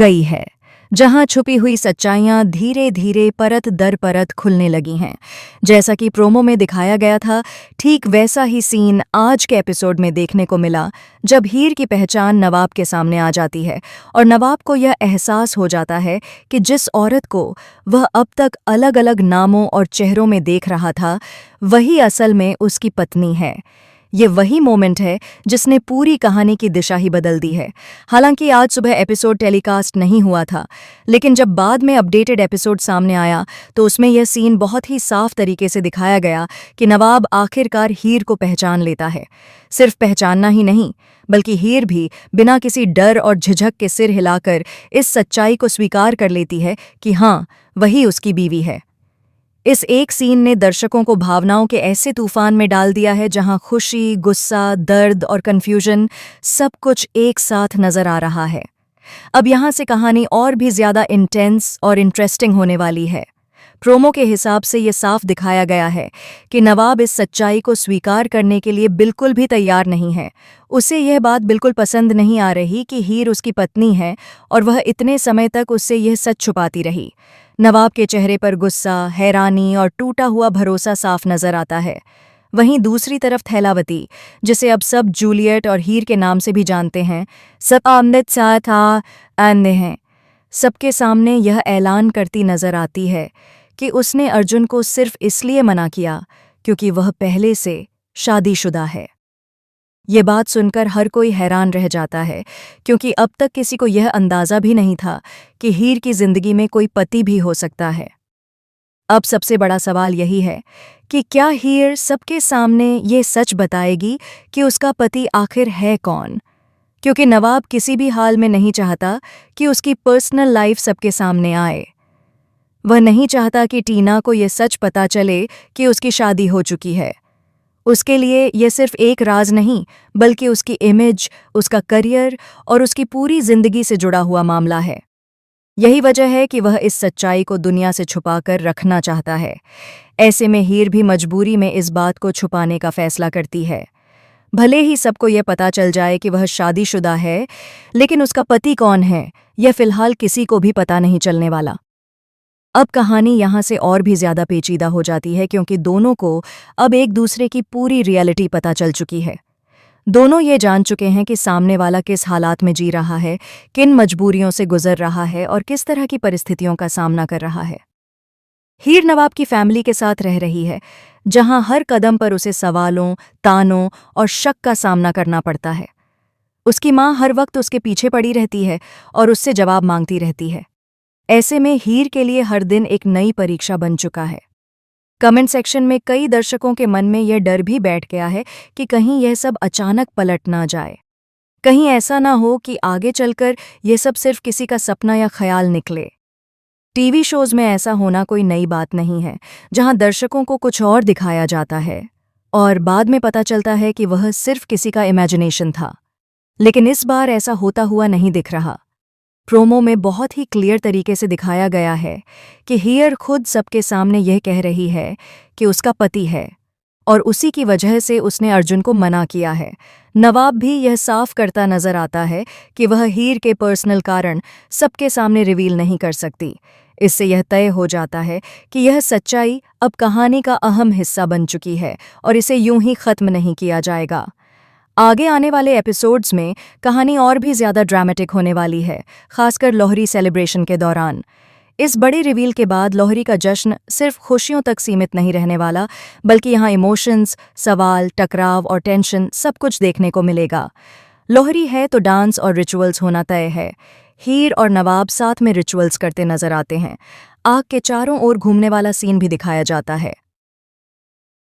गई है, जहां छुपी हुई सच्चाइयां धीरे धीरे परत दर परत खुलने लगी हैं। जैसा कि प्रोमो में दिखाया गया था, ठीक वैसा ही सीन आज के एपिसोड में देखने को मिला, जब हीर की पहचान नवाब के सामने आ जाती है और नवाब को यह एहसास हो जाता है कि जिस औरत को वह अब तक अलग अलग नामों और चेहरों में देख रहा था, वही असल में उसकी पत्नी है। ये वही मोमेंट है जिसने पूरी कहानी की दिशा ही बदल दी है। हालांकि आज सुबह एपिसोड टेलीकास्ट नहीं हुआ था, लेकिन जब बाद में अपडेटेड एपिसोड सामने आया तो उसमें यह सीन बहुत ही साफ तरीके से दिखाया गया कि नवाब आखिरकार हीर को पहचान लेता है। सिर्फ पहचानना ही नहीं, बल्कि हीर भी बिना किसी डर और झिझक के सिर हिलाकर इस सच्चाई को स्वीकार कर लेती है कि हाँ, वही उसकी बीवी है। इस एक सीन ने दर्शकों को भावनाओं के ऐसे तूफान में डाल दिया है जहां खुशी, गुस्सा, दर्द और कन्फ्यूजन सब कुछ एक साथ नजर आ रहा है। अब यहां से कहानी और भी ज्यादा इंटेंस और इंटरेस्टिंग होने वाली है। प्रोमो के हिसाब से ये साफ दिखाया गया है कि नवाब इस सच्चाई को स्वीकार करने के लिए बिल्कुल भी तैयार नहीं है। उसे यह बात बिल्कुल पसंद नहीं आ रही कि हीर उसकी पत्नी है और वह इतने समय तक उससे यह सच छुपाती रही। नवाब के चेहरे पर गुस्सा, हैरानी और टूटा हुआ भरोसा साफ नजर आता है। वहीं दूसरी तरफ थैलावती, जिसे अब सब जूलियट और हीर के नाम से भी जानते हैं, सब आमने साथ आने हैं, सबके सामने यह ऐलान करती नजर आती है कि उसने अर्जुन को सिर्फ इसलिए मना किया क्योंकि वह पहले से शादीशुदा है। ये बात सुनकर हर कोई हैरान रह जाता है, क्योंकि अब तक किसी को यह अंदाज़ा भी नहीं था कि हीर की जिंदगी में कोई पति भी हो सकता है। अब सबसे बड़ा सवाल यही है कि क्या हीर सबके सामने ये सच बताएगी कि उसका पति आखिर है कौन? क्योंकि नवाब किसी भी हाल में नहीं चाहता कि उसकी पर्सनल लाइफ सबके सामने आए। वह नहीं चाहता कि टीना को यह सच पता चले कि उसकी शादी हो चुकी है। उसके लिए यह सिर्फ एक राज नहीं, बल्कि उसकी इमेज, उसका करियर और उसकी पूरी जिंदगी से जुड़ा हुआ मामला है। यही वजह है कि वह इस सच्चाई को दुनिया से छुपाकर रखना चाहता है। ऐसे में हीर भी मजबूरी में इस बात को छुपाने का फैसला करती है। भले ही सबको यह पता चल जाए कि वह शादीशुदा है, लेकिन उसका पति कौन है, यह फिलहाल किसी को भी पता नहीं चलने वाला। अब कहानी यहाँ से और भी ज्यादा पेचीदा हो जाती है, क्योंकि दोनों को अब एक दूसरे की पूरी रियलिटी पता चल चुकी है। दोनों ये जान चुके हैं कि सामने वाला किस हालात में जी रहा है, किन मजबूरियों से गुजर रहा है और किस तरह की परिस्थितियों का सामना कर रहा है। हीर नवाब की फैमिली के साथ रह रही है, जहां हर कदम पर उसे सवालों, तानों और शक का सामना करना पड़ता है। उसकी माँ हर वक्त उसके पीछे पड़ी रहती है और उससे जवाब मांगती रहती है। ऐसे में हीर के लिए हर दिन एक नई परीक्षा बन चुका है। कमेंट सेक्शन में कई दर्शकों के मन में यह डर भी बैठ गया है कि कहीं यह सब अचानक पलट ना जाए। कहीं ऐसा ना हो कि आगे चलकर यह सब सिर्फ किसी का सपना या ख्याल निकले। टीवी शोज में ऐसा होना कोई नई बात नहीं है, जहां दर्शकों को कुछ और दिखाया जाता है और बाद में पता चलता है कि वह सिर्फ किसी का इमेजिनेशन था। लेकिन इस बार ऐसा होता हुआ नहीं दिख रहा। प्रोमो में बहुत ही क्लियर तरीके से दिखाया गया है कि हीर खुद सबके सामने यह कह रही है कि उसका पति है और उसी की वजह से उसने अर्जुन को मना किया है। नवाब भी यह साफ करता नजर आता है कि वह हीर के पर्सनल कारण सबके सामने रिवील नहीं कर सकती। इससे यह तय हो जाता है कि यह सच्चाई अब कहानी का अहम हिस्सा बन चुकी है और इसे यूं ही खत्म नहीं किया जाएगा। आगे आने वाले एपिसोड्स में कहानी और भी ज्यादा ड्रामेटिक होने वाली है, खासकर लोहरी सेलिब्रेशन के दौरान। इस बड़े रिवील के बाद लोहरी का जश्न सिर्फ खुशियों तक सीमित नहीं रहने वाला, बल्कि यहाँ इमोशंस, सवाल, टकराव और टेंशन सब कुछ देखने को मिलेगा। लोहरी है तो डांस और रिचुअल्स होना तय है। हीर और नवाब साथ में रिचुअल्स करते नजर आते हैं। आग के चारों ओर घूमने वाला सीन भी दिखाया जाता है।